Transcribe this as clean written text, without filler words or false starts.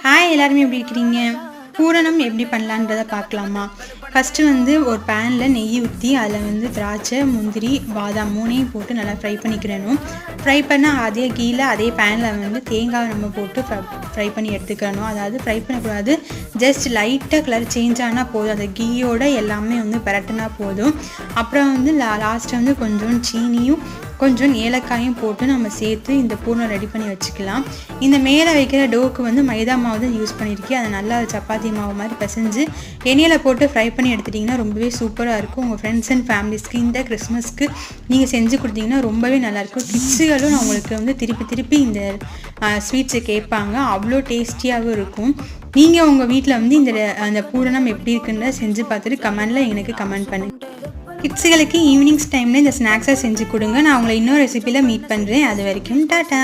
Hi எல்லாருமே எப்படி இருக்கிறீங்க? பூரணம் எப்படி பண்ணலான்றதை பார்க்கலாமா? ஃபஸ்ட்டு வந்து ஒரு பேனில் நெய் ஊற்றி அதில் திராட்சை, முந்திரி, பாதாம் மூணையும் போட்டு நல்லா ஃப்ரை பண்ணிக்கிறணும். ஃப்ரை பண்ணால் அதே கீழே அதே பேனில் தேங்காய் நம்ம போட்டு ஃப்ரை பண்ணி எடுத்துக்கணும். அதாவது ஃப்ரை பண்ணக்கூடாது, ஜஸ்ட் லைட்டாக கலர் சேஞ்ச் ஆனால் போதும். அந்த கீயோடு எல்லாமே பரட்டுனா போதும். அப்புறம் லாஸ்ட்டு கொஞ்சம் சீனியும் கொஞ்சம் ஏலக்காயும் போட்டு நம்ம சேர்த்து இந்த பூர்ணம் ரெடி பண்ணி வச்சுக்கலாம். இந்த மேலே வைக்கிற டோக்கு மைதா மாவு தான் யூஸ் பண்ணியிருக்கேன். அதை நல்லா சப்பாத்தி மாவு மாதிரி பிசைஞ்சு எண்ணெயில் போட்டு ஃப்ரை பண்ணி எடுத்துட்டிங்கன்னா ரொம்பவே சூப்பராக இருக்கும். உங்கள் ஃப்ரெண்ட்ஸ் அண்ட் ஃபேமிலிஸ்க்கு இந்த கிறிஸ்மஸ்க்கு நீங்கள் செஞ்சு கொடுத்தீங்கன்னா ரொம்பவே நல்லாயிருக்கும். கிட்ஸுகளும் நான் உங்களுக்கு திருப்பி இந்த ஸ்வீட்ஸை கேட்பாங்க. அவ்வளோ டேஸ்டியாகவும் இருக்கும். நீங்கள் உங்கள் வீட்டில் அந்த பூரணம் எப்படி இருக்குன்னு செஞ்சு பார்த்துட்டு கமெண்டில் எனக்கு கமெண்ட் பண்ணுங்கள். கிட்ஸுகளுக்கு ஈவினிங்ஸ் டைமில் இந்த ஸ்நாக்ஸாக செஞ்சு கொடுங்க. நான் உங்களை இன்னொரு ரெசிபியில் மீட் பண்ணுறேன். அது வரைக்கும் டாட்டா.